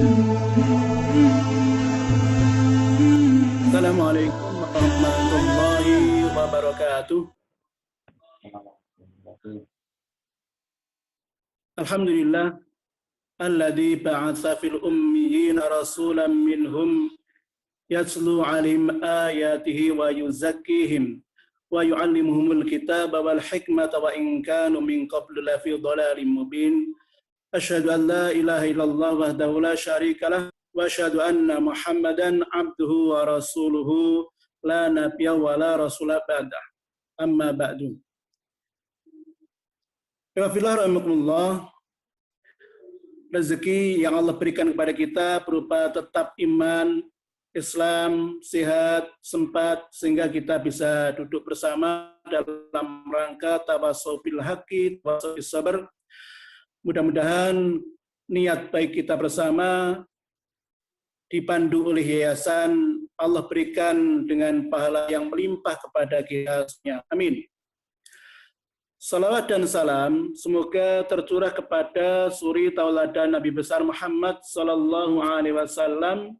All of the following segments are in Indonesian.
Assalamualaikum warahmatullahi wabarakatuh. Alhamdulillah alladzi ba'atsa fil ummiyina rasulan minhum yatlu 'alaihim ayatihi wa yuzakkihim wa yu'allimuhumul kitaba wal hikmata wa in kanu min qablu lafi dhalalin mubin. Asyhadu an la ilaha illallah wahdahu la syarika lah wa asyhadu anna Muhammadan abduhu wa rasuluhu la nabiyya wa la rasula ba'dah. Amma ba'du. Ya fillah rahimakumullah, rezeki yang Allah berikan kepada kita berupa tetap iman, Islam, sehat, sempat, sehingga kita bisa duduk bersama dalam rangka tawasau bil haqqi, tawasau bis sabr. Mudah-mudahan niat baik kita bersama dipandu oleh yayasan, Allah berikan dengan pahala yang melimpah kepada kita semua. Amin. Salawat dan salam semoga tercurah kepada suri tauladan Nabi besar Muhammad sallallahu alaihi wasallam.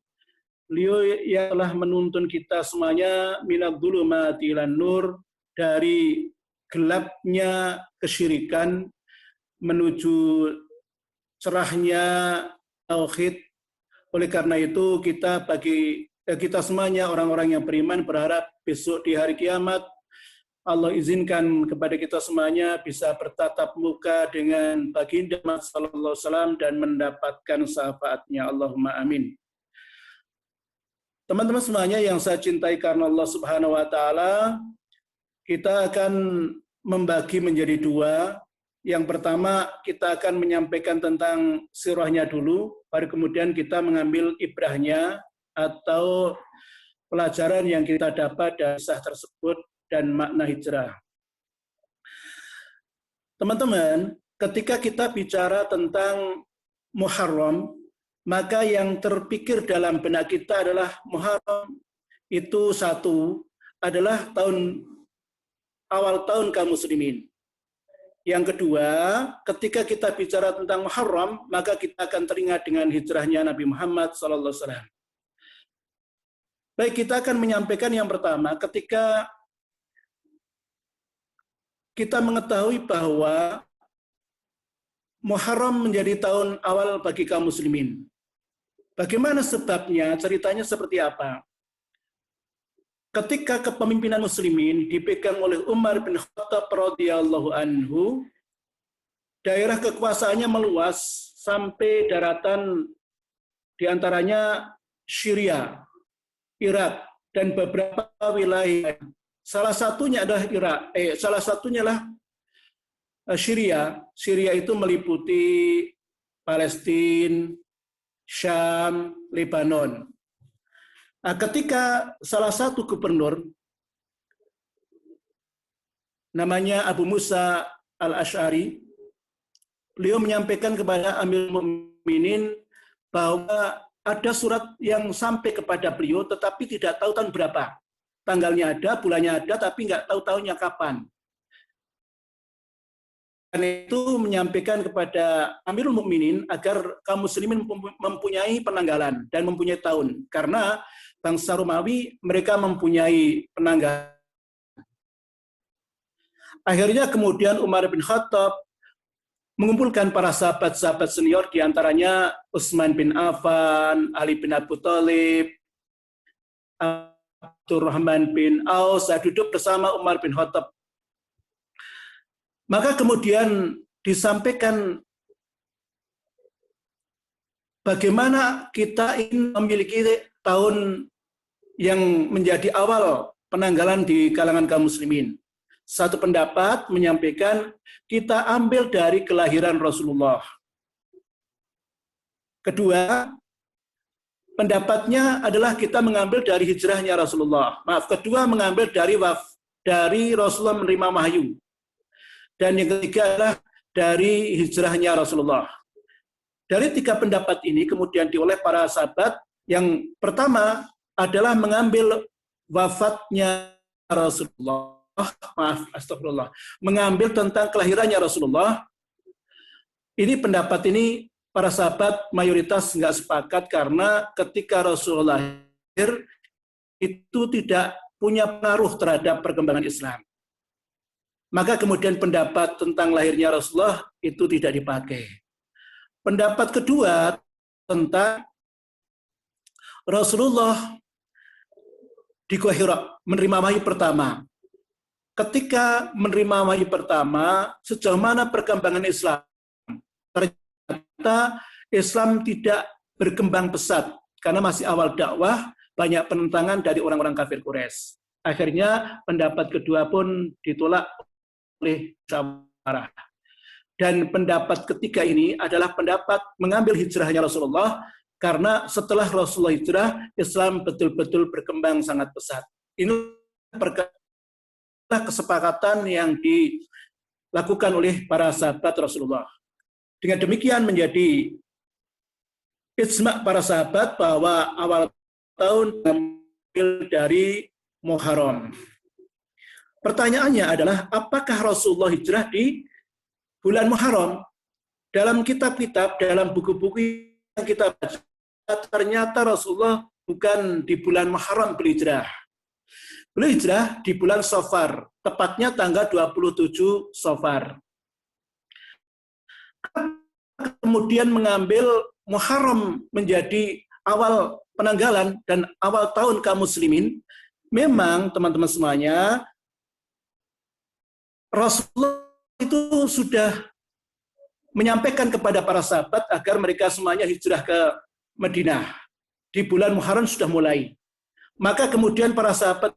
Beliau yang telah menuntun kita semuanya minadz dzulumati ilan nur, dari gelapnya kesyirikan menuju cerahnya tauhid. Oleh karena itu kita semuanya orang-orang yang beriman berharap besok di hari kiamat Allah izinkan kepada kita semuanya bisa bertatap muka dengan baginda Muhammad sallallahu alaihi wasallam dan mendapatkan syafaatnya. Allahumma amin. Teman-teman semuanya yang saya cintai karena Allah Subhanahu wa taala, kita akan membagi menjadi dua. Yang pertama, kita akan menyampaikan tentang sirahnya dulu, baru kemudian kita mengambil ibrahnya atau pelajaran yang kita dapat dari kisah tersebut dan makna hijrah. Teman-teman, ketika kita bicara tentang Muharram, maka yang terpikir dalam benak kita adalah Muharram itu satu adalah awal tahun kaum muslimin. Yang kedua, ketika kita bicara tentang Muharram, maka kita akan teringat dengan hijrahnya Nabi Muhammad SAW. Baik, kita akan menyampaikan yang pertama, ketika kita mengetahui bahwa Muharram menjadi tahun awal bagi kaum muslimin. Bagaimana sebabnya, ceritanya seperti apa? Ketika kepemimpinan muslimin dipegang oleh Umar bin Khattab radhiyallahu anhu, daerah kekuasaannya meluas sampai daratan diantaranya Syria, Irak, dan beberapa wilayah. Salah satunya adalah Syria. Syria itu meliputi Palestina, Syam, Lebanon. Nah, ketika salah satu gubernur namanya Abu Musa al-Asy'ari, beliau menyampaikan kepada Amirul Mukminin bahwa ada surat yang sampai kepada beliau tetapi tidak tahu tahun berapa. Tanggalnya ada, bulannya ada, tapi nggak tahu tahunnya kapan. Karena itu menyampaikan kepada Amirul Mukminin agar kaum muslimin mempunyai penanggalan dan mempunyai tahun. Karena bangsa Romawi mereka mempunyai penanggalan. Akhirnya kemudian Umar bin Khattab mengumpulkan para sahabat-sahabat senior, diantaranya Utsman bin Affan, Ali bin Abi Thalib, Abdurrahman bin Auf, duduk bersama Umar bin Khattab. Maka kemudian disampaikan bagaimana kita ingin memiliki tahun yang menjadi awal penanggalan di kalangan kaum muslimin. Satu pendapat menyampaikan kita ambil dari kelahiran Rasulullah. Kedua, pendapatnya adalah kita mengambil dari hijrahnya Rasulullah. Kedua mengambil dari Rasulullah menerima wahyu. Dan yang ketiga adalah dari hijrahnya Rasulullah. Dari tiga pendapat ini kemudian dioleh para sahabat, yang pertama adalah mengambil wafatnya Rasulullah. Mengambil tentang kelahirannya Rasulullah. Ini pendapat ini para sahabat mayoritas nggak sepakat karena ketika Rasulullah lahir itu tidak punya pengaruh terhadap perkembangan Islam. Maka kemudian pendapat tentang lahirnya Rasulullah itu tidak dipakai. Pendapat kedua tentang Rasulullah di Gua Hira menerima wahyu pertama. Ketika menerima wahyu pertama, sejauh mana perkembangan Islam? Ternyata Islam tidak berkembang pesat karena masih awal dakwah, banyak penentangan dari orang-orang kafir Quraisy. Akhirnya pendapat kedua pun ditolak oleh musyawarah. Dan pendapat ketiga ini adalah pendapat mengambil hijrahnya Rasulullah, karena setelah Rasulullah hijrah, Islam betul-betul berkembang sangat pesat. Ini kesepakatan yang dilakukan oleh para sahabat Rasulullah. Dengan demikian menjadi ijma' para sahabat bahwa awal tahun diambil dari Muharram. Pertanyaannya adalah, apakah Rasulullah hijrah di bulan Muharram? Dalam kitab-kitab, dalam buku-buku yang kita baca, ternyata Rasulullah bukan di bulan Muharram berhijrah. Beliau hijrah di bulan Safar, tepatnya tanggal 27 Safar. Kemudian mengambil Muharram menjadi awal penanggalan dan awal tahun kaum muslimin. Memang teman-teman semuanya, Rasulullah itu sudah menyampaikan kepada para sahabat agar mereka semuanya hijrah ke Madinah. Di bulan Muharram sudah mulai. Maka kemudian para sahabat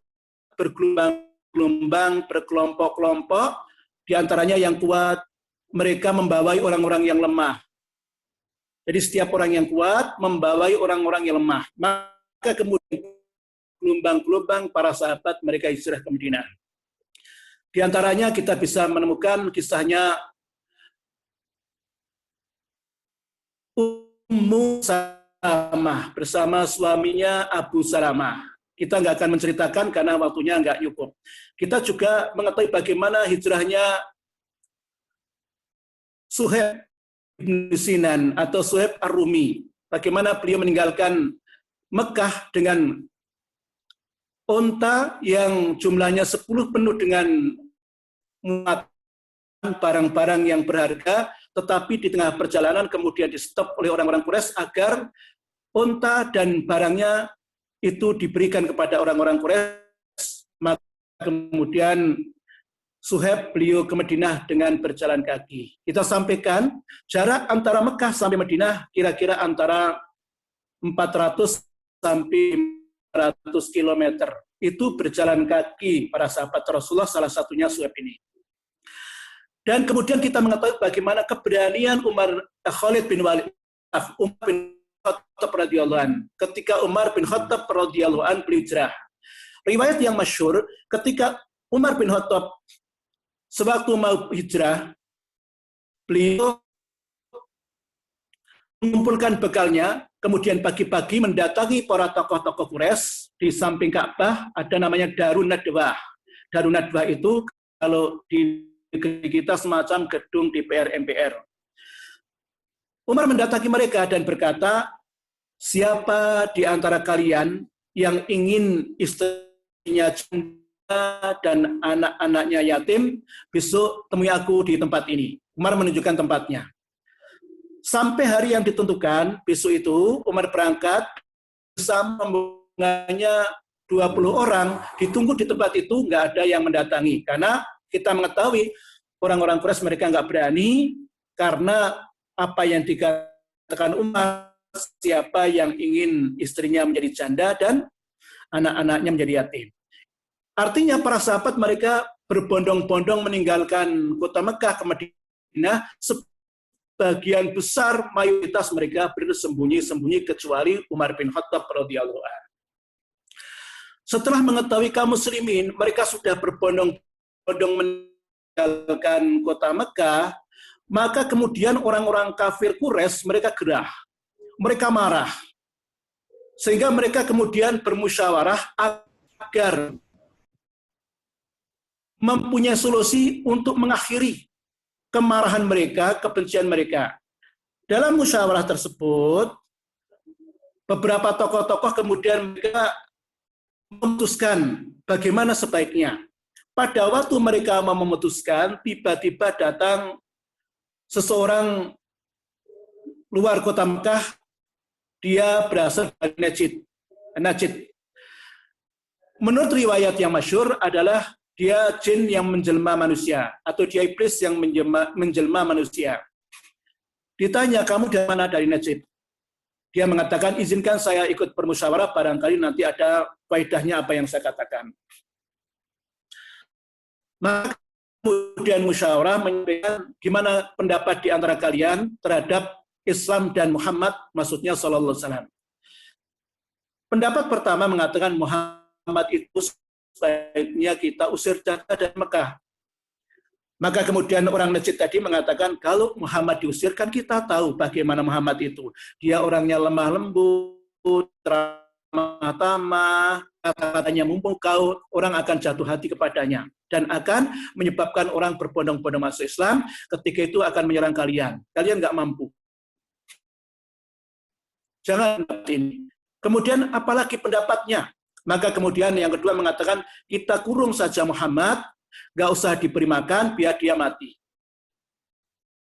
bergelombang, berkelompok-kelompok, di antaranya yang kuat, mereka membawai orang-orang yang lemah. Jadi setiap orang yang kuat membawai orang-orang yang lemah. Maka kemudian gelombang-gelombang para sahabat mereka hijrah ke Madinah. Di antaranya kita bisa menemukan kisahnya Ummu Salamah bersama suaminya Abu Salamah. Kita nggak akan menceritakan karena waktunya nggak cukup. Kita juga mengetahui bagaimana hijrahnya Suhaib bin Sinan atau Suhaib Ar-Rumi. Bagaimana beliau meninggalkan Mekah dengan unta yang jumlahnya 10 penuh dengan barang-barang yang berharga, tetapi di tengah perjalanan kemudian di-stop oleh orang-orang Quraisy agar unta dan barangnya itu diberikan kepada orang-orang Quraisy. Maka kemudian Suhaib beliau ke Madinah dengan berjalan kaki. Kita sampaikan jarak antara Mekah sampai Madinah kira-kira antara 400 sampai 500 km. Itu berjalan kaki para sahabat Rasulullah, salah satunya Suhaib ini. Dan kemudian kita mengetahui bagaimana keberanian Khalid bin Walid, Umar bin Khattab radhiyallahu anhu. Ketika Umar bin Khattab radhiyallahu anhu berhijrah. Riwayat yang masyhur, ketika Umar bin Khattab sewaktu mau hijrah, beliau mengumpulkan bekalnya, kemudian pagi-pagi mendatangi para tokoh-tokoh Quraisy. Di samping Ka'bah ada namanya Darun Nadwah. Darun Nadwah itu kalau di negeri kita semacam gedung DPR MPR. Umar mendatangi mereka dan berkata, siapa di antara kalian yang ingin istrinya janda dan anak-anaknya yatim, besok temui aku di tempat ini. Umar menunjukkan tempatnya. Sampai hari yang ditentukan, besok itu Umar berangkat bersama rombongannya 20 orang, ditunggu di tempat itu, nggak ada yang mendatangi. Karena kita mengetahui orang-orang Quraisy mereka nggak berani, karena apa yang dikatakan Umar, siapa yang ingin istrinya menjadi janda dan anak-anaknya menjadi yatim. Artinya para sahabat mereka berbondong-bondong meninggalkan kota Mekah ke Madinah. Sebagian besar mayoritas mereka bersembunyi-sembunyi kecuali Umar bin Khattab radhiyallahu anhu. Setelah mengetahui kaum muslimin mereka sudah berbondong-bondong meninggalkan kota Mekah, maka kemudian orang-orang kafir Quraisy mereka gerah, mereka marah, sehingga mereka kemudian bermusyawarah agar mempunyai solusi untuk mengakhiri kemarahan mereka, kebencian mereka. Dalam musyawarah tersebut, beberapa tokoh-tokoh kemudian mereka memutuskan bagaimana sebaiknya. Pada waktu mereka mau memutuskan, tiba-tiba datang seseorang luar kota Mekah, dia berasal dari Najd. Menurut riwayat yang masyhur adalah dia jin yang menjelma manusia, atau dia iblis yang menjelma manusia. Ditanya, kamu dari mana? Dari Najd. Dia mengatakan, izinkan saya ikut bermusyawarah, barangkali nanti ada faedahnya apa yang saya katakan. Maka kemudian musyawarah menyampaikan gimana pendapat di antara kalian terhadap Islam dan Muhammad, maksudnya Sallallahu Alaihi Wasallam. Pendapat pertama mengatakan Muhammad itu sebaiknya kita usir dari Mekah. Maka kemudian orang Najd tadi mengatakan, kalau Muhammad diusir, kan kita tahu bagaimana Muhammad itu. Dia orangnya lemah lembut, ramah tamah, kata-katanya memukau, orang akan jatuh hati kepadanya. Dan akan menyebabkan orang berbondong-bondong masuk Islam, ketika itu akan menyerang kalian. Kalian nggak mampu. Jangan ini. Kemudian apalagi pendapatnya? Maka kemudian yang kedua mengatakan, kita kurung saja Muhammad, nggak usah diberi makan, biar dia mati.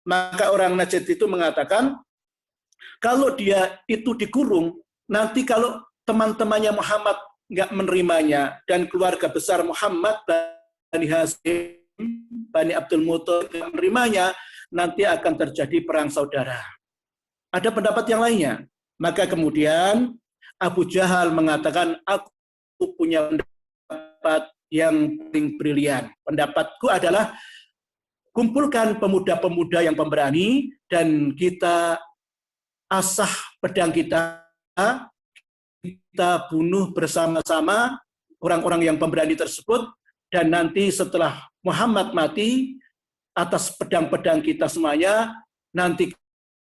Maka orang Najd itu mengatakan, kalau dia itu dikurung, nanti kalau teman-temannya Muhammad nggak menerimanya, dan keluarga besar Muhammad, Bani Hashim, Bani Abdul Muthalib nggak menerimanya, nanti akan terjadi perang saudara. Ada pendapat yang lainnya. Maka kemudian Abu Jahal mengatakan, aku punya pendapat yang paling brilian. Pendapatku adalah kumpulkan pemuda-pemuda yang pemberani dan kita asah pedang kita bunuh bersama-sama orang-orang yang pemberani tersebut, dan nanti setelah Muhammad mati, atas pedang-pedang kita semuanya, nanti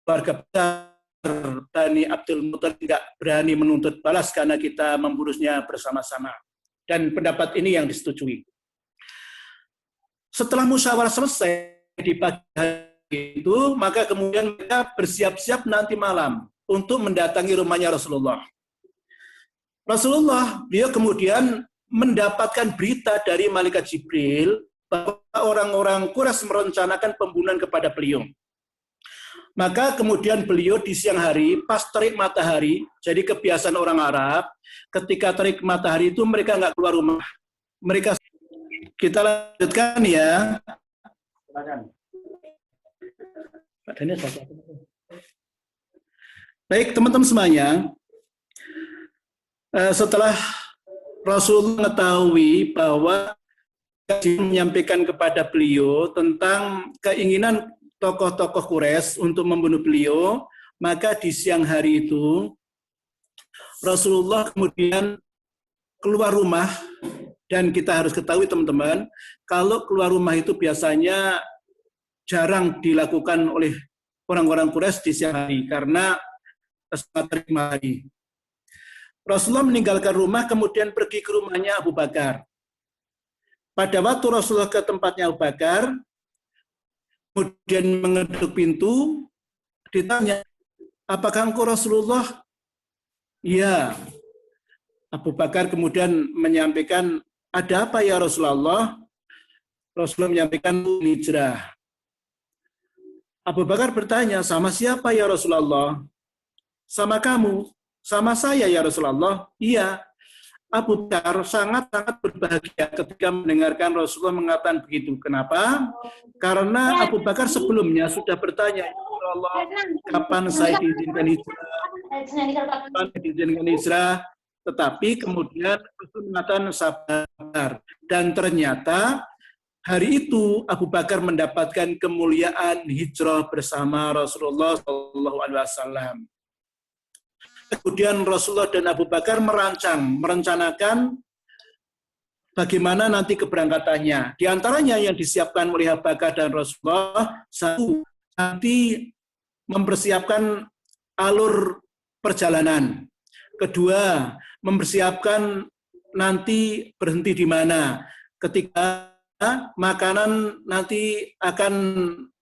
keluarga besar Bani Abdul Muthalib tidak berani menuntut balas karena kita membunuhnya bersama-sama. Dan pendapat ini yang disetujui. Setelah musyawarah selesai di pagi hari itu, maka kemudian mereka bersiap-siap nanti malam untuk mendatangi rumahnya Rasulullah. Beliau kemudian mendapatkan berita dari malaikat Jibril bahwa orang-orang Quraisy merencanakan pembunuhan kepada beliau. Maka kemudian beliau di siang hari, pas terik matahari, jadi kebiasaan orang Arab, ketika terik matahari itu mereka nggak keluar rumah. Mereka, kita lanjutkan ya. Baik teman-teman semuanya, setelah Rasul mengetahui bahwa menyampaikan kepada beliau tentang keinginan tokoh-tokoh Quraisy untuk membunuh beliau, maka di siang hari itu Rasulullah kemudian keluar rumah. Dan kita harus ketahui teman-teman, kalau keluar rumah itu biasanya jarang dilakukan oleh orang-orang Quraisy di siang hari karena terik matahari. Rasulullah meninggalkan rumah kemudian pergi ke rumahnya Abu Bakar. Pada waktu Rasulullah ke tempatnya Abu Bakar, kemudian mengetuk pintu, ditanya, apakah engkau Rasulullah? Iya. Abu Bakar kemudian menyampaikan, ada apa ya Rasulullah? Rasulullah menyampaikan hijrah. Abu Bakar bertanya, sama siapa ya Rasulullah? Sama kamu. Sama saya ya Rasulullah. Iya. Abu Bakar sangat-sangat berbahagia ketika mendengarkan Rasulullah mengatakan begitu. Kenapa? Karena Abu Bakar sebelumnya sudah bertanya, ya Rasulullah, kapan saya diizinkan hijrah? Kapan diizinkan hijrah? Tetapi kemudian Rasul mengatakan sabar. Dan ternyata hari itu Abu Bakar mendapatkan kemuliaan hijrah bersama Rasulullah SAW. Kemudian Rasulullah dan Abu Bakar merencanakan bagaimana nanti keberangkatannya. Di antaranya yang disiapkan oleh Abu Bakar dan Rasulullah, satu, nanti mempersiapkan alur perjalanan. Kedua, mempersiapkan nanti berhenti di mana. Ketika makanan nanti akan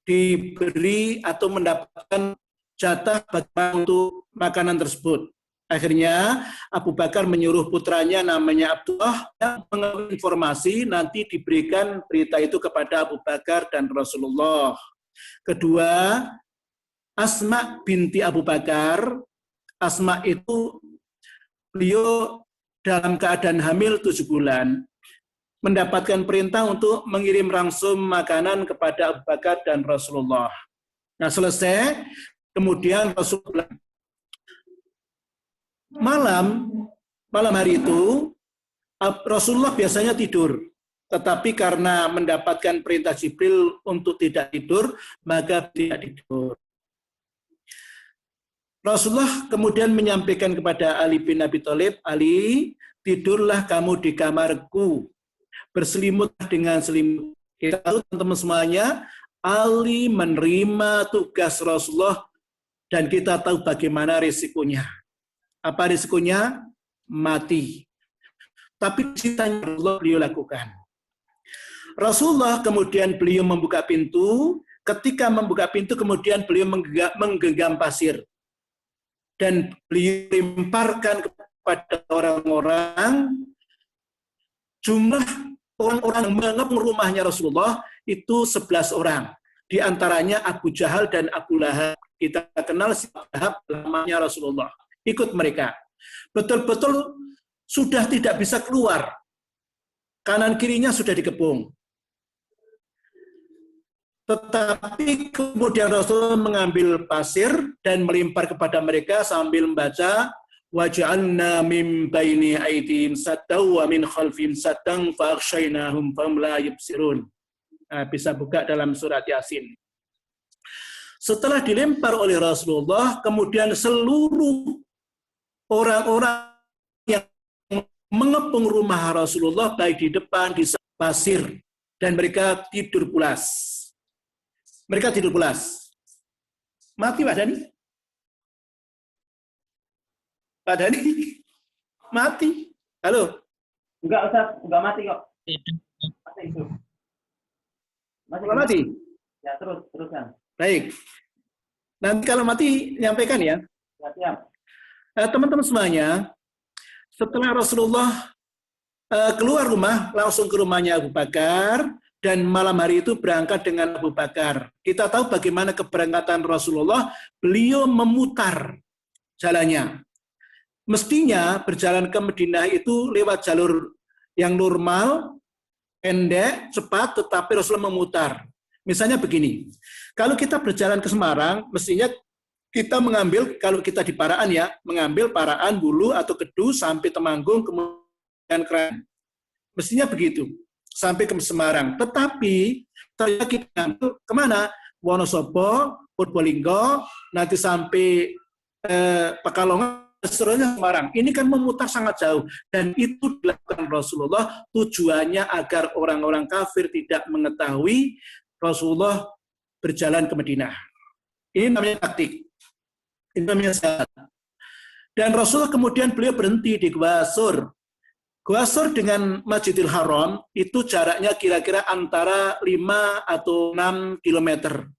diberi atau mendapatkan jatah untuk makanan tersebut. Akhirnya Abu Bakar menyuruh putranya namanya Abdullah yang mengetahui informasi nanti diberikan berita itu kepada Abu Bakar dan Rasulullah. Kedua, Asma binti Abu Bakar. Asma itu beliau dalam keadaan hamil 7 bulan. Mendapatkan perintah untuk mengirim langsung makanan kepada Abu Bakar dan Rasulullah. Nah selesai, kemudian Rasulullah malam hari itu Rasulullah biasanya tidur, tetapi karena mendapatkan perintah Jibril untuk tidak tidur, maka tidak tidur. Rasulullah kemudian menyampaikan kepada Ali bin Abi Thalib, Ali, tidurlah kamu di kamarku, berselimutlah dengan selimut. Kita tahu teman-teman semuanya, Ali menerima tugas Rasulullah dan kita tahu bagaimana risikonya. Apa risikonya? Mati. Tapi ceritanya Rasulullah beliau lakukan. Rasulullah kemudian beliau membuka pintu, ketika membuka pintu kemudian beliau menggenggam pasir. Dan beliau lemparkan kepada orang-orang, jumlah orang-orang yang mengepung rumahnya Rasulullah itu 11 orang. Di antaranya Abu Jahal dan Abu Lahab. Kita kenal si Abu Lahab lamanya Rasulullah. Ikut mereka. Betul-betul sudah tidak bisa keluar. Kanan kirinya sudah dikepung. Tetapi kemudian Rasulullah mengambil pasir dan melempar kepada mereka sambil membaca waj'alna min baini aydihim saddaw wa min khalfihim saddan fa aghshaynahum fahum la yubsirun. Bisa buka dalam surat Yasin. Setelah dilempar oleh Rasulullah, kemudian seluruh orang-orang yang mengepung rumah Rasulullah baik di depan, di pasir, dan mereka tidur pulas. Mereka tidur pulas. Mati Pak Dhani? Pak Dhani? Mati. Halo? Enggak, Ustaz. Enggak mati kok. Masih hidup. Masih mati? Ya, teruskan. Baik. Nanti kalau mati, nyampaikan ya. Ya, siap. Teman-teman semuanya, setelah Rasulullah keluar rumah, langsung ke rumahnya Abu Bakar, dan malam hari itu berangkat dengan Abu Bakar. Kita tahu bagaimana keberangkatan Rasulullah, beliau memutar jalannya. Mestinya berjalan ke Madinah itu lewat jalur yang normal, pendek, cepat, tetapi Rasulullah memutar. Misalnya begini, kalau kita berjalan ke Semarang, mestinya kita mengambil, kalau kita di Paraan ya, mengambil Paraan, Bulu, atau Kedu, sampai Temanggung, kemudian Keran. Mestinya begitu, sampai ke Semarang. Tetapi, ternyata kita ngambil kemana? Wonosobo, Purbolinggo, nanti sampai Pekalongan, seterusnya Semarang. Ini kan memutar sangat jauh. Dan itu dilakukan Rasulullah, tujuannya agar orang-orang kafir tidak mengetahui Rasulullah berjalan ke Madinah. Ini namanya taktik. Ini namanya salat. Dan Rasulullah kemudian beliau berhenti di Gua Sur. Gua Sur dengan Masjidil Haram itu jaraknya kira-kira antara 5 atau 6 kilometer.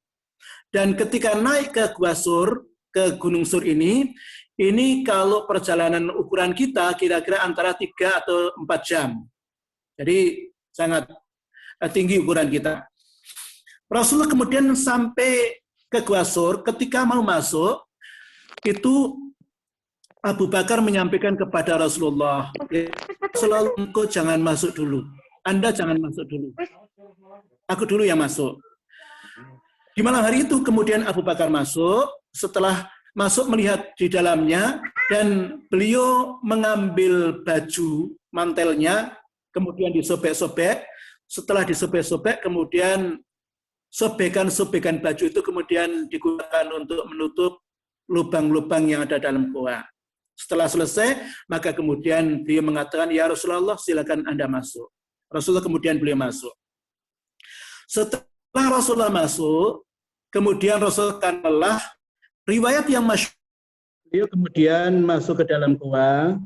Dan ketika naik ke Gua Sur, ke Gunung Sur ini kalau perjalanan ukuran kita kira-kira antara 3 atau 4 jam. Jadi sangat tinggi ukuran kita. Rasulullah kemudian sampai ke Gua Sur, ketika mau masuk, itu Abu Bakar menyampaikan kepada Rasulullah, Rasulullah, engkau jangan masuk dulu. Anda jangan masuk dulu. Aku dulu yang masuk. Di malam hari itu kemudian Abu Bakar masuk, setelah masuk melihat di dalamnya, dan beliau mengambil baju mantelnya, kemudian disobek-sobek. Setelah disobek-sobek, kemudian sobekan-sobekan baju itu kemudian digunakan untuk menutup lubang-lubang yang ada dalam gua. Setelah selesai, maka kemudian beliau mengatakan, ya Rasulullah, silakan Anda masuk. Rasulullah kemudian beliau masuk. Setelah Rasulullah masuk, kemudian Rasulullah kan lelah, riwayat yang masyhur, beliau kemudian masuk ke dalam gua,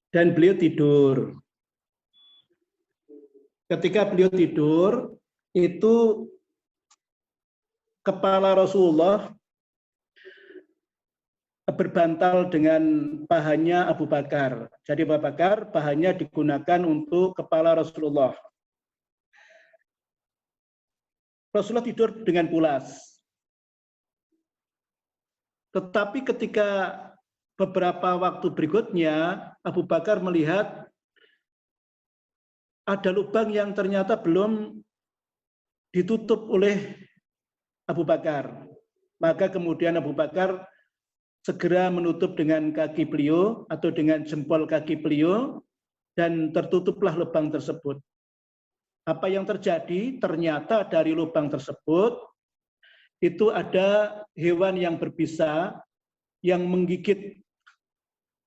dan beliau tidur. Ketika beliau tidur, itu kepala Rasulullah berbantal dengan pahannya Abu Bakar. Jadi Abu Bakar pahannya digunakan untuk kepala Rasulullah. Rasulullah tidur dengan pulas. Tetapi ketika beberapa waktu berikutnya Abu Bakar melihat ada lubang yang ternyata belum ditutup oleh Abu Bakar. Maka kemudian Abu Bakar segera menutup dengan kaki beliau atau dengan jempol kaki beliau dan tertutuplah lubang tersebut. Apa yang terjadi? Ternyata dari lubang tersebut itu ada hewan yang berbisa yang menggigit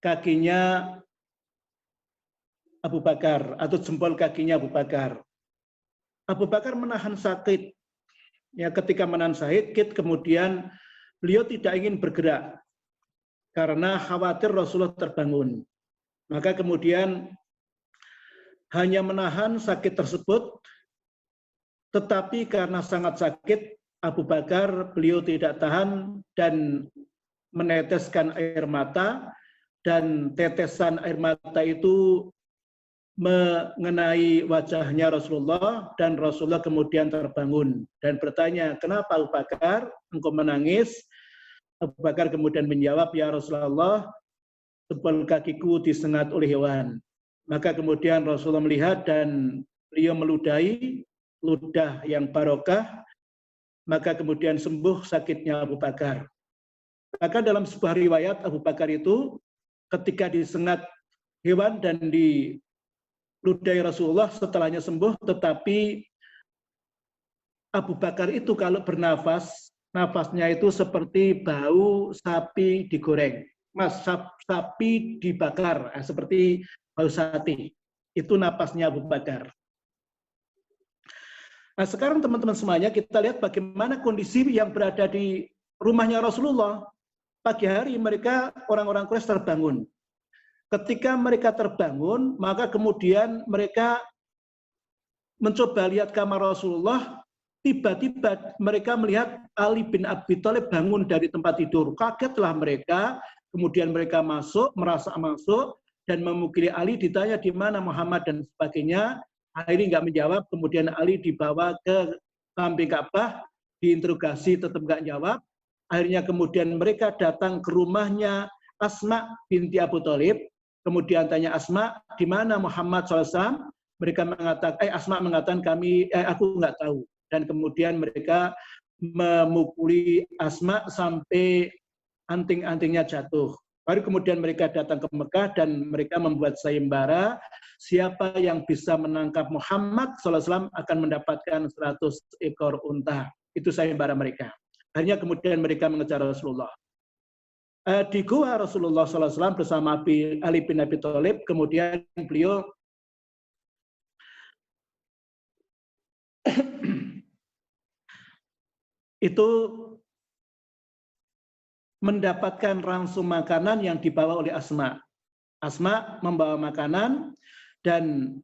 kakinya Abu Bakar atau jempol kakinya Abu Bakar. Abu Bakar menahan sakit. Ya, ketika menahan sakit kemudian beliau tidak ingin bergerak karena khawatir Rasulullah terbangun. Maka kemudian hanya menahan sakit tersebut, tetapi karena sangat sakit, Abu Bakar beliau tidak tahan dan meneteskan air mata, dan tetesan air mata itu mengenai wajahnya Rasulullah, dan Rasulullah kemudian terbangun dan bertanya, kenapa Abu Bakar engkau menangis? Abu Bakar kemudian menjawab, ya Rasulullah, jempol kakiku disengat oleh hewan. Maka kemudian Rasulullah melihat dan beliau meludahi ludah yang barokah, maka kemudian sembuh sakitnya Abu Bakar. Maka dalam sebuah riwayat Abu Bakar itu ketika disengat hewan dan diludahi Rasulullah setelahnya sembuh, tetapi Abu Bakar itu kalau bernafas, nafasnya itu seperti bau sapi digoreng. Sapi dibakar, seperti bau sate. Itu napasnya Abu Bakar. Nah, sekarang teman-teman semuanya kita lihat bagaimana kondisi yang berada di rumahnya Rasulullah. Pagi hari mereka orang-orang Quraisy terbangun. Ketika mereka terbangun, maka kemudian mereka mencoba lihat kamar Rasulullah. Tiba-tiba mereka melihat Ali bin Abi Thalib bangun dari tempat tidur. Kagetlah mereka, kemudian mereka merasa masuk dan memukuli Ali, ditanya di mana Muhammad dan sebagainya. Ali nggak menjawab, kemudian Ali dibawa ke samping Ka'bah, diinterogasi tetap nggak jawab. Akhirnya kemudian mereka datang ke rumahnya Asma binti Abu Thalib. Kemudian tanya Asma, di mana Muhammad SAW? Mereka mengatakan, Asma mengatakan aku nggak tahu. Dan kemudian mereka memukuli Asma sampai anting-antingnya jatuh. Baru kemudian mereka datang ke Mekah dan mereka membuat sayembara, siapa yang bisa menangkap Muhammad SAW akan mendapatkan 100 ekor unta. Itu sayembara mereka. Akhirnya kemudian mereka mengejar Rasulullah. Di gua Rasulullah SAW bersama Ali bin Abi Thalib, kemudian beliau itu mendapatkan ransum makanan yang dibawa oleh Asma. Asma membawa makanan dan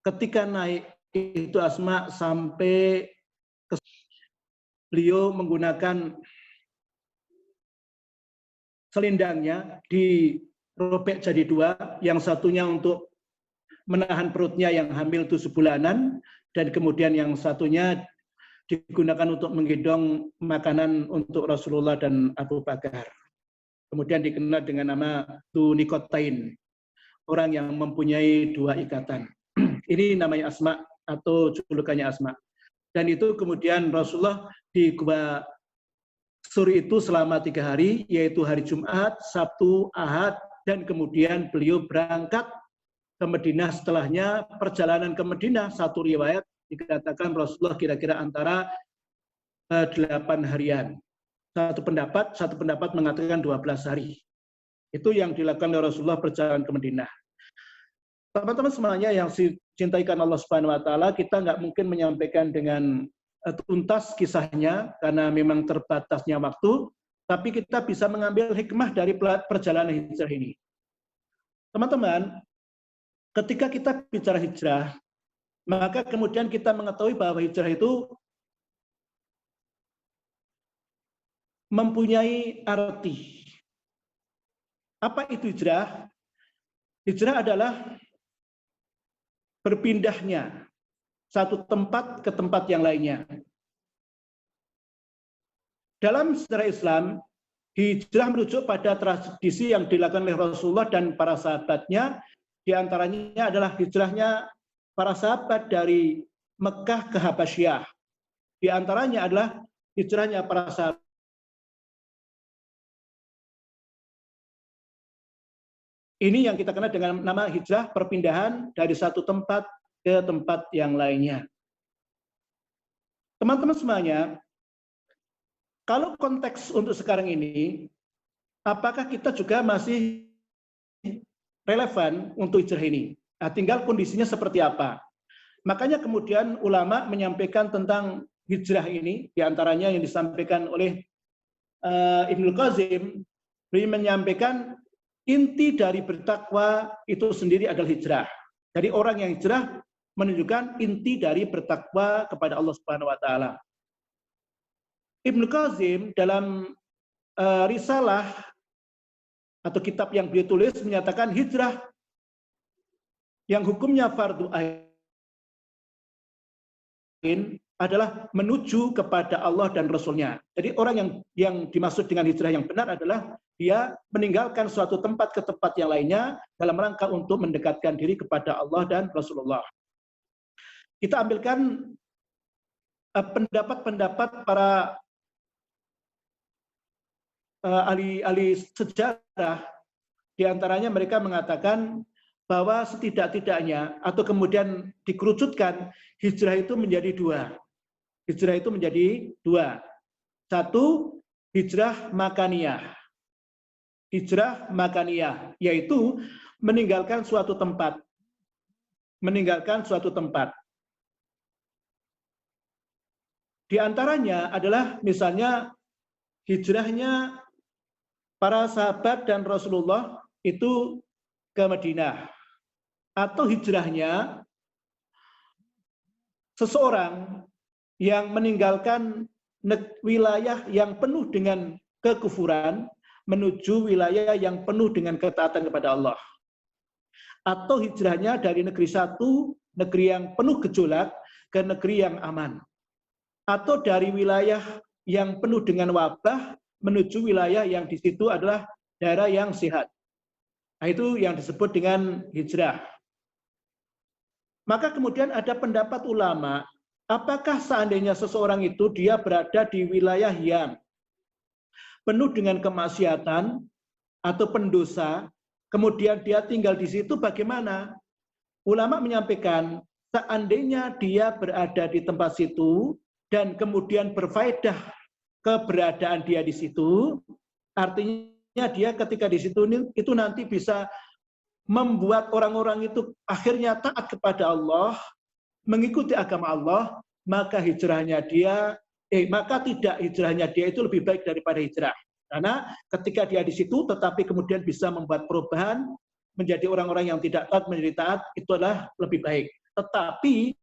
ketika naik itu Asma sampai beliau menggunakan selindangnya dirobek jadi dua, yang satunya untuk menahan perutnya yang hamil 7 bulanan dan kemudian yang satunya digunakan untuk menggendong makanan untuk Rasulullah dan Abu Bakar. Kemudian dikenal dengan nama Tunikotain, orang yang mempunyai 2 ikatan. Ini namanya Asma atau julukannya Asma. Dan itu kemudian Rasulullah di Gua Suri itu selama 3 hari, yaitu hari Jumat, Sabtu, Ahad, dan kemudian beliau berangkat ke Madinah. Setelahnya perjalanan ke Madinah, satu riwayat dikatakan Rasulullah kira-kira antara 8 harian. Satu pendapat mengatakan 12 hari. Itu yang dilakukan oleh Rasulullah perjalanan ke Madinah. Teman-teman semuanya yang dicintaikan Allah Subhanahu wa taala, kita nggak mungkin menyampaikan dengan tuntas kisahnya karena memang terbatasnya waktu, tapi kita bisa mengambil hikmah dari perjalanan hijrah ini. Teman-teman, ketika kita bicara hijrah, maka kemudian kita mengetahui bahwa hijrah itu mempunyai arti. Apa itu hijrah? Hijrah adalah berpindahnya satu tempat ke tempat yang lainnya. Dalam sejarah Islam, hijrah merujuk pada tradisi yang dilakukan oleh Rasulullah dan para sahabatnya. Di antaranya adalah hijrahnya para sahabat dari Mekah ke Habasyah. Di antaranya adalah hijrahnya para sahabat ini yang kita kenal dengan nama hijrah, perpindahan dari satu tempat ke tempat yang lainnya. Teman-teman semuanya, kalau konteks untuk sekarang ini, apakah kita juga masih relevan untuk hijrah ini? Nah, tinggal kondisinya seperti apa. Makanya kemudian ulama menyampaikan tentang hijrah ini, diantaranya yang disampaikan oleh Ibnu Qasim, beliau menyampaikan inti dari bertakwa itu sendiri adalah hijrah. Jadi orang yang hijrah menunjukkan inti dari bertakwa kepada Allah Subhanahu wa taala. Ibnu Qasim dalam risalah atau kitab yang beliau tulis menyatakan hijrah yang hukumnya fardu ain adalah menuju kepada Allah dan Rasul-Nya. Jadi orang yang dimaksud dengan hijrah yang benar adalah dia meninggalkan suatu tempat ke tempat yang lainnya dalam rangka untuk mendekatkan diri kepada Allah dan Rasulullah. Kita ambilkan pendapat-pendapat para ahli sejarah. Di antaranya mereka mengatakan bahwa setidak-tidaknya atau kemudian dikerucutkan hijrah itu menjadi dua. Hijrah itu menjadi dua. Satu, hijrah makaniyah. Hijrah makaniyah, yaitu meninggalkan suatu tempat. Meninggalkan suatu tempat. Di antaranya adalah misalnya hijrahnya para sahabat dan Rasulullah itu ke Madinah. Atau hijrahnya seseorang yang meninggalkan wilayah yang penuh dengan kekufuran menuju wilayah yang penuh dengan ketaatan kepada Allah. Atau hijrahnya dari negeri satu, negeri yang penuh gejolak, ke negeri yang aman. Atau dari wilayah yang penuh dengan wabah menuju wilayah yang di situ adalah daerah yang sehat. Nah, itu yang disebut dengan hijrah. Maka kemudian ada pendapat ulama, apakah seandainya seseorang itu dia berada di wilayah yang penuh dengan kemaksiatan atau pendosa, kemudian dia tinggal di situ bagaimana? Ulama menyampaikan, seandainya dia berada di tempat situ dan kemudian berfaedah keberadaan dia di situ, artinya dia ketika di situ itu nanti bisa membuat orang-orang itu akhirnya taat kepada Allah, mengikuti agama Allah, maka hijrahnya dia, maka tidak hijrahnya dia itu lebih baik daripada hijrah. Karena ketika dia di situ, tetapi kemudian bisa membuat perubahan, menjadi orang-orang yang tidak taat menjadi taat, itu adalah lebih baik. Tetapi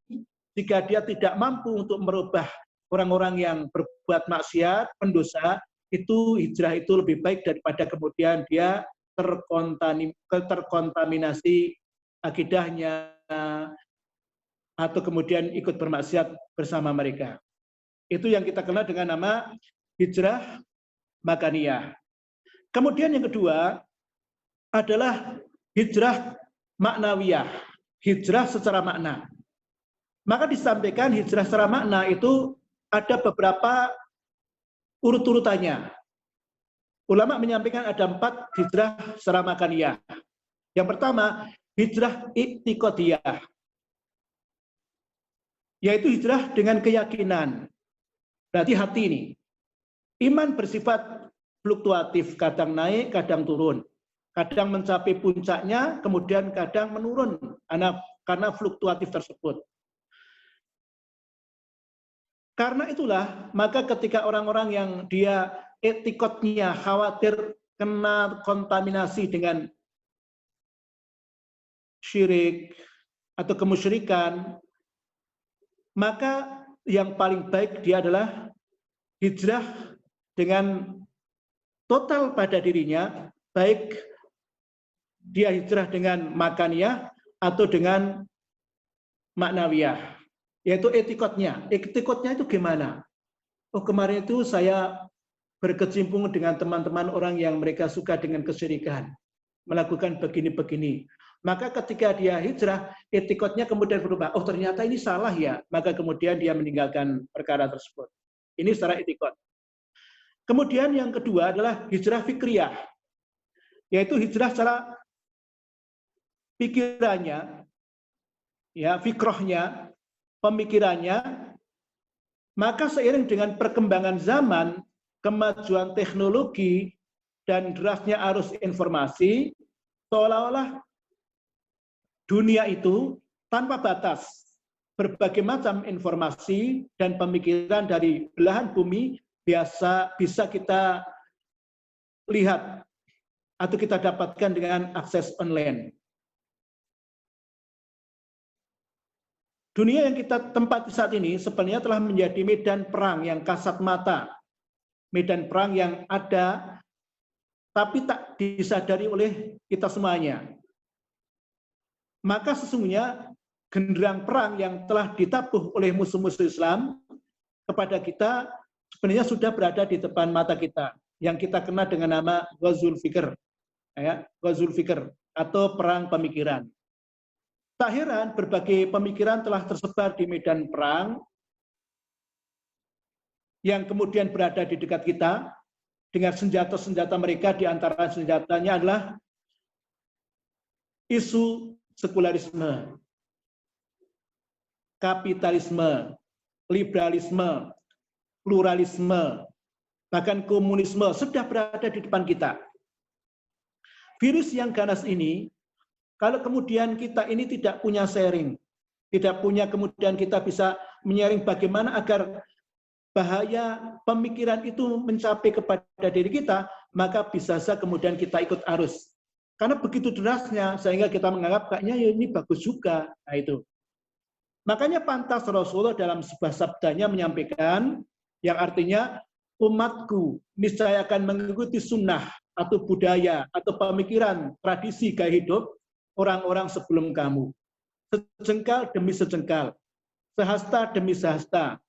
jika dia tidak mampu untuk merubah orang-orang yang berbuat maksiat, pendosa, itu hijrah itu lebih baik daripada kemudian dia terkontaminasi akidahnya atau kemudian ikut bermaksiat bersama mereka. Itu yang kita kenal dengan nama hijrah makaniyah. Kemudian yang kedua adalah hijrah maknawiyah, hijrah secara makna. Maka disampaikan hijrah secara makna itu ada beberapa urut-urutannya. Ulama menyampaikan ada 4 hijrah secara makaniyah. Yang pertama, hijrah i'tiqadiyah, yaitu hijrah dengan keyakinan. Berarti hati ini. Iman bersifat fluktuatif, kadang naik, kadang turun. Kadang mencapai puncaknya, kemudian kadang menurun karena fluktuatif tersebut. Karena itulah, maka ketika orang-orang yang dia etikotnya khawatir kena kontaminasi dengan syirik atau kemusyrikan, maka yang paling baik dia adalah hijrah dengan total pada dirinya, baik dia hijrah dengan makaniyah atau dengan maknawiyah, yaitu etikotnya. Etikotnya itu gimana? Oh, kemarin itu saya berkecimpung dengan teman-teman orang yang mereka suka dengan kesyirikan, melakukan begini-begini. Maka ketika dia hijrah, etikotnya kemudian berubah. Oh, ternyata ini salah ya. Maka kemudian dia meninggalkan perkara tersebut. Ini secara etikot. Kemudian yang kedua adalah hijrah fikriyah, yaitu hijrah secara pikirannya, ya, fikrohnya, pemikirannya. Maka seiring dengan perkembangan zaman, kemajuan teknologi, dan derasnya arus informasi, seolah-olah dunia itu tanpa batas. Berbagai macam informasi dan pemikiran dari belahan bumi bisa kita lihat atau kita dapatkan dengan akses online. Dunia yang kita tempati saat ini sebenarnya telah menjadi medan perang yang kasat mata. Medan perang yang ada, tapi tak disadari oleh kita semuanya. Maka sesungguhnya genderang perang yang telah ditabuh oleh musuh-musuh Islam kepada kita sebenarnya sudah berada di depan mata kita, yang kita kenal dengan nama Ghazwul Fikr, ya, Ghazwul Fikr atau perang pemikiran. Tak heran berbagai pemikiran telah tersebar di medan perang yang kemudian berada di dekat kita dengan senjata-senjata mereka, di antara senjatanya adalah isu sekularisme, kapitalisme, liberalisme, pluralisme, bahkan komunisme sudah berada di depan kita. Virus yang ganas ini, kalau kemudian kita ini tidak punya sharing, tidak punya kemudian kita bisa menyaring bagaimana agar bahaya pemikiran itu mencapai kepada diri kita, maka bisa saja kemudian kita ikut arus. Karena begitu derasnya, sehingga kita menganggap kayaknya ya ini bagus juga. Nah itu. Makanya pantas Rasulullah dalam sebuah sabdanya menyampaikan, yang artinya, umatku niscaya akan mengikuti sunnah atau budaya atau pemikiran tradisi gaya hidup orang-orang sebelum kamu. Sejengkal demi sejengkal, sehasta demi sehasta.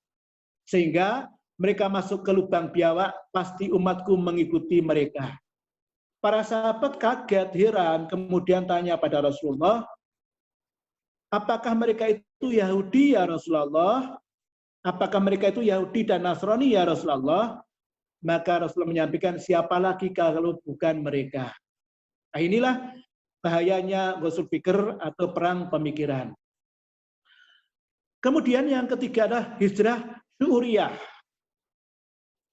Sehingga mereka masuk ke lubang biawak, pasti umatku mengikuti mereka. Para sahabat kaget, heran, kemudian tanya pada Rasulullah, apakah mereka itu Yahudi ya Rasulullah? Apakah mereka itu Yahudi dan Nasrani ya Rasulullah? Maka Rasulullah menyampaikan, siapa lagi kalau bukan mereka? Nah, inilah bahayanya Ghazwul Fikr atau perang pemikiran. Kemudian yang ketiga adalah hijrah syu'uriyah.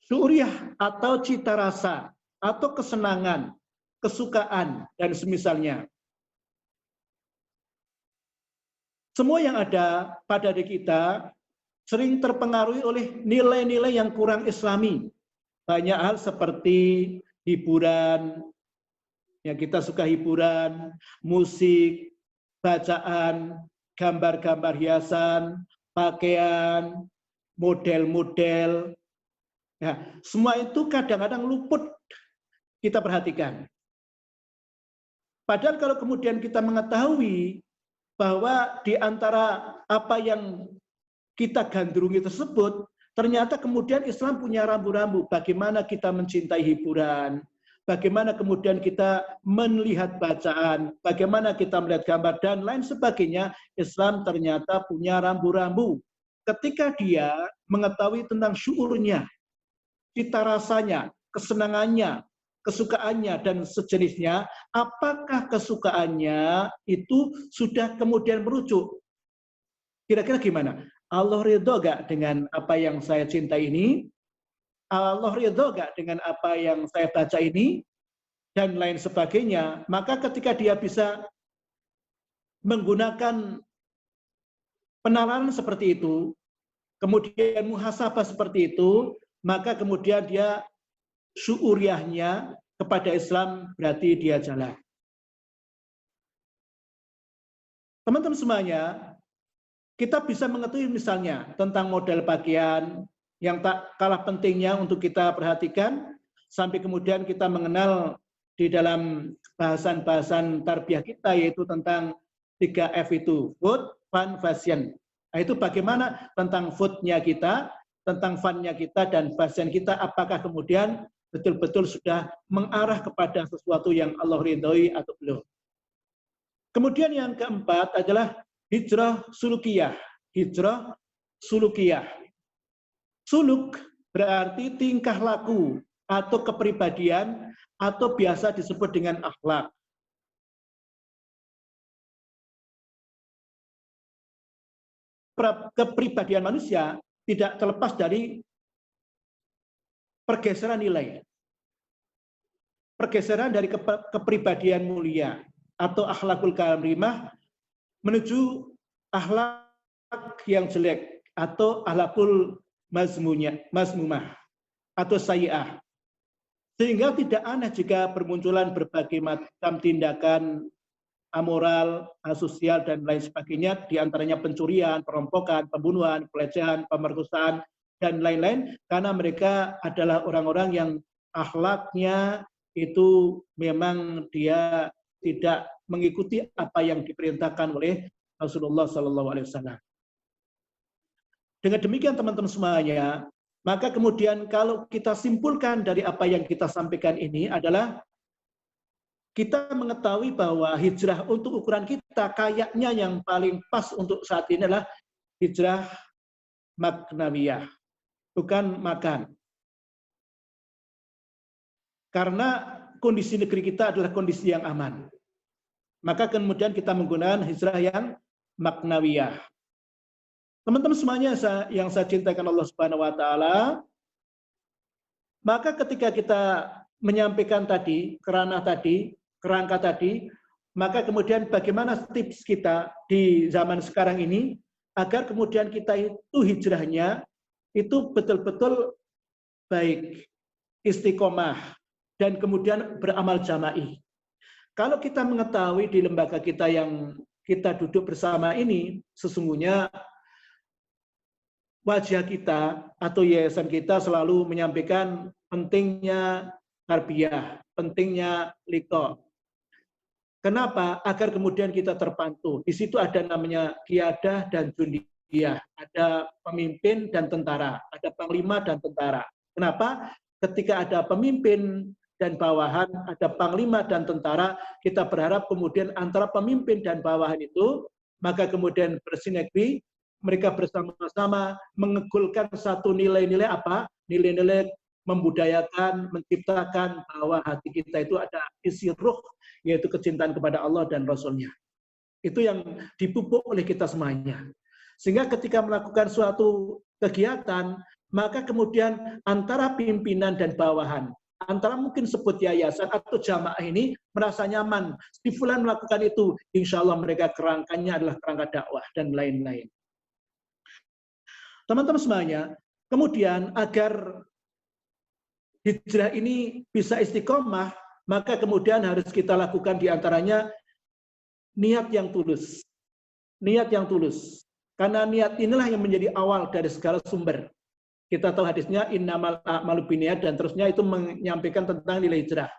Syu'uriyah atau cita rasa, atau kesenangan, kesukaan, dan semisalnya. Semua yang ada pada diri kita sering terpengaruhi oleh nilai-nilai yang kurang islami. Banyak hal seperti hiburan, yang kita suka hiburan, musik, bacaan, gambar-gambar hiasan, pakaian, model-model. Ya, semua itu kadang-kadang luput kita perhatikan. Padahal kalau kemudian kita mengetahui bahwa di antara apa yang kita gandrungi tersebut, ternyata kemudian Islam punya rambu-rambu bagaimana kita mencintai hiburan, bagaimana kemudian kita melihat bacaan, bagaimana kita melihat gambar, dan lain sebagainya. Islam ternyata punya rambu-rambu. Ketika dia mengetahui tentang syuurnya, cita rasanya, kesenangannya, kesukaannya, dan sejenisnya, apakah kesukaannya itu sudah kemudian merujuk? Kira-kira gimana? Allah ridho gak dengan apa yang saya cintai ini? Allah ridho gak dengan apa yang saya baca ini? Dan lain sebagainya. Maka ketika dia bisa menggunakan penalaran seperti itu, kemudian muhasabah seperti itu, maka kemudian dia syu'uriyahnya kepada Islam berarti dia jalan. Teman-teman semuanya, kita bisa mengetahui misalnya tentang model pakaian, yang tak kalah pentingnya untuk kita perhatikan, sampai kemudian kita mengenal di dalam bahasan-bahasan tarbiyah kita, yaitu tentang 3F itu, food, fun, fashion. Nah, itu bagaimana tentang food-nya kita, tentang fun-nya kita, dan fashion kita, apakah kemudian betul-betul sudah mengarah kepada sesuatu yang Allah ridhoi atau belum. Kemudian yang keempat adalah hijrah sulukiyah. Hijrah sulukiyah. Suluk berarti tingkah laku atau kepribadian atau biasa disebut dengan akhlak. Kepribadian manusia tidak terlepas dari pergeseran nilai. Pergeseran dari kepribadian mulia atau akhlakul karimah menuju akhlak yang jelek atau akhlakul mazmumah atau sayyi'ah. Sehingga tidak aneh jika bermunculan berbagai macam tindakan amoral, asosial, dan lain sebagainya, diantaranya pencurian, perampokan, pembunuhan, pelecehan, pemerkosaan, dan lain-lain, karena mereka adalah orang-orang yang akhlaknya itu memang dia tidak mengikuti apa yang diperintahkan oleh Rasulullah SAW. Dengan demikian teman-teman semuanya, maka kemudian kalau kita simpulkan dari apa yang kita sampaikan ini adalah kita mengetahui bahwa hijrah untuk ukuran kita kayaknya yang paling pas untuk saat ini adalah hijrah maknawiyah, bukan makan. Karena kondisi negeri kita adalah kondisi yang aman. Maka kemudian kita menggunakan hijrah yang maknawiyah. Teman-teman semuanya yang saya cintakan Allah Subhanahu wa taala, maka ketika kita menyampaikan tadi, kerangka tadi, maka kemudian bagaimana tips kita di zaman sekarang ini agar kemudian kita itu hijrahnya itu betul-betul baik, istiqomah, dan kemudian beramal jama'i. Kalau kita mengetahui di lembaga kita yang kita duduk bersama ini, sesungguhnya wajah kita atau yayasan kita selalu menyampaikan pentingnya tarbiyah, pentingnya liqa. Kenapa? Agar kemudian kita terpantau. Di situ ada namanya qiyadah dan jundiyah, ada pemimpin dan tentara, ada panglima dan tentara. Kenapa? Ketika ada pemimpin dan bawahan, ada panglima dan tentara, kita berharap kemudian antara pemimpin dan bawahan itu, maka kemudian bersinergi, mereka bersama-sama mengegulkan satu nilai-nilai apa? Nilai-nilai membudayakan, menciptakan bahwa hati kita itu ada isi ruh, yaitu kecintaan kepada Allah dan Rasul-Nya. Itu yang dipupuk oleh kita semuanya. Sehingga ketika melakukan suatu kegiatan, maka kemudian antara pimpinan dan bawahan, antara mungkin sebut yayasan atau jamaah ini merasa nyaman. Si fulan melakukan itu, insya Allah mereka kerangkanya adalah kerangka dakwah dan lain-lain. Teman-teman semuanya, kemudian agar hijrah ini bisa istiqomah, maka kemudian harus kita lakukan diantaranya niat yang tulus. Niat yang tulus. Karena niat inilah yang menjadi awal dari segala sumber. Kita tahu hadisnya, innamal a'malu binniyat, dan terusnya itu menyampaikan tentang nilai hijrah.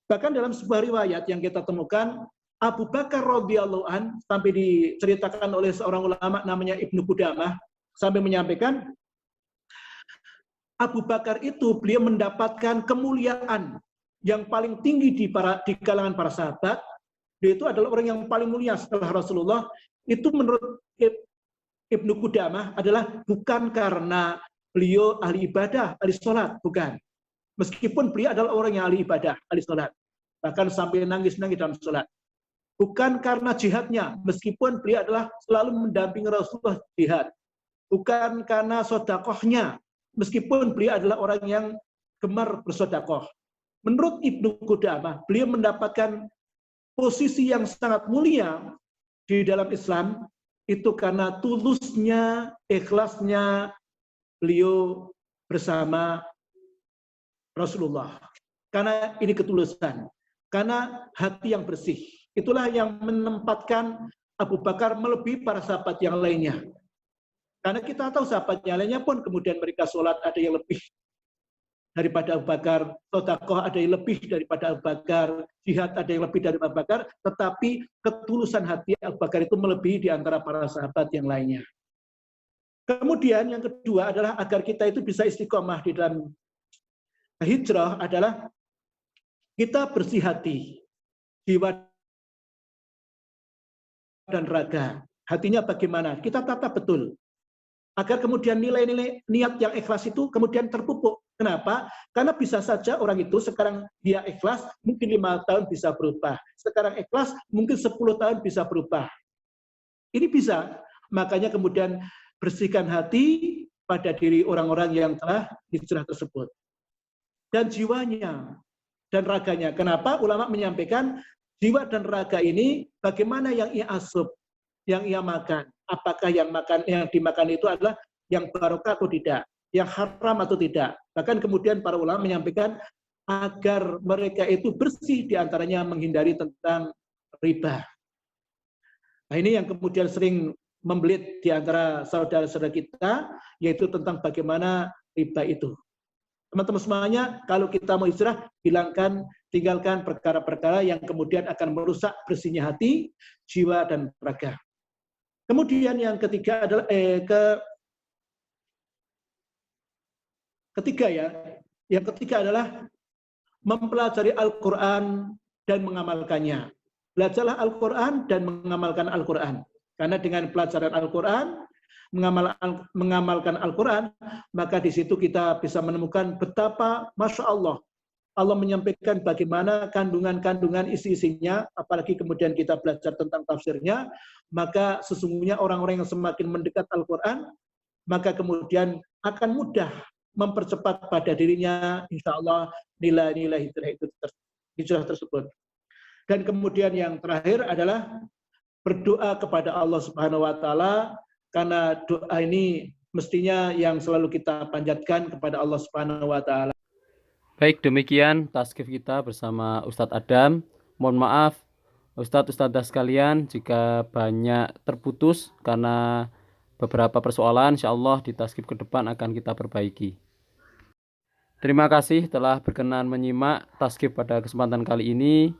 Bahkan dalam sebuah riwayat yang kita temukan, Abu Bakar radhiyallahu an sampai diceritakan oleh seorang ulama namanya Ibnu Qudamah, sampai menyampaikan, Abu Bakar itu beliau mendapatkan kemuliaan yang paling tinggi di kalangan para sahabat. Dia itu adalah orang yang paling mulia setelah Rasulullah. Itu menurut Ibnu Qudamah adalah bukan karena beliau ahli ibadah, ahli sholat, bukan. Meskipun beliau adalah orang yang ahli ibadah, ahli sholat. Bahkan sampai nangis-nangis dalam sholat. Bukan karena jihadnya, meskipun beliau adalah selalu mendampingi Rasulullah jihad. Bukan karena sodakohnya, meskipun beliau adalah orang yang gemar bersodakoh. Menurut Ibnu Qudamah, beliau mendapatkan posisi yang sangat mulia di dalam Islam, itu karena tulusnya, ikhlasnya beliau bersama Rasulullah. Karena ini ketulusan, karena hati yang bersih. Itulah yang menempatkan Abu Bakar melebihi para sahabat yang lainnya. Karena kita tahu sahabat yang lainnya pun kemudian mereka sholat ada yang lebih daripada Abu Bakar, sedekah ada yang lebih daripada Abu Bakar, jihad ada yang lebih dari Abu Bakar, tetapi ketulusan hati Abu Bakar itu melebihi di antara para sahabat yang lainnya. Kemudian yang kedua adalah agar kita itu bisa istiqomah di dalam hijrah adalah kita bersih hati, jiwa dan raga. Hatinya bagaimana? Kita tata betul. Agar kemudian nilai-nilai niat yang ikhlas itu kemudian terpupuk. Kenapa? Karena bisa saja orang itu sekarang dia ikhlas, mungkin 5 tahun bisa berubah. Sekarang ikhlas, mungkin 10 tahun bisa berubah. Ini bisa. Makanya kemudian bersihkan hati pada diri orang-orang yang telah hijrah tersebut. Dan jiwanya dan raganya. Kenapa? Ulama menyampaikan jiwa dan raga ini bagaimana yang ia asup, yang ia makan. Apakah yang dimakan itu adalah yang barokah atau tidak, yang haram atau tidak. Bahkan kemudian para ulama menyampaikan agar mereka itu bersih diantaranya menghindari tentang riba. Nah ini yang kemudian sering membelit di antara saudara-saudara kita, yaitu tentang bagaimana riba itu. Teman-teman semuanya, kalau kita mau hijrah, tinggalkan perkara-perkara yang kemudian akan merusak bersihnya hati, jiwa, dan raga. Kemudian yang ketiga adalah yang ketiga adalah mempelajari Al-Quran dan mengamalkannya. Belajarlah Al-Quran dan mengamalkan Al-Quran. Karena dengan pelajaran Al-Quran, mengamalkan Al-Quran, maka di situ kita bisa menemukan betapa Masya Allah, Allah menyampaikan bagaimana kandungan-kandungan isi-isinya, apalagi kemudian kita belajar tentang tafsirnya, maka sesungguhnya orang-orang yang semakin mendekat Al-Quran, maka kemudian akan mudah mempercepat pada dirinya, insya Allah, nilai-nilai hijrah tersebut. Dan kemudian yang terakhir adalah berdoa kepada Allah Subhanahu wa Ta'ala, karena doa ini mestinya yang selalu kita panjatkan kepada Allah Subhanahu wa Ta'ala. Baik, demikian taskif kita bersama Ustadz Adam. Mohon maaf Ustadz-ustadzah sekalian jika banyak terputus karena beberapa persoalan, insya Allah di taskif ke depan akan kita perbaiki. Terima kasih telah berkenan menyimak taskif pada kesempatan kali ini,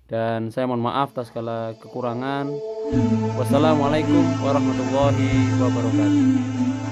dan saya mohon maaf atas segala kekurangan. Wassalamualaikum warahmatullahi wabarakatuh.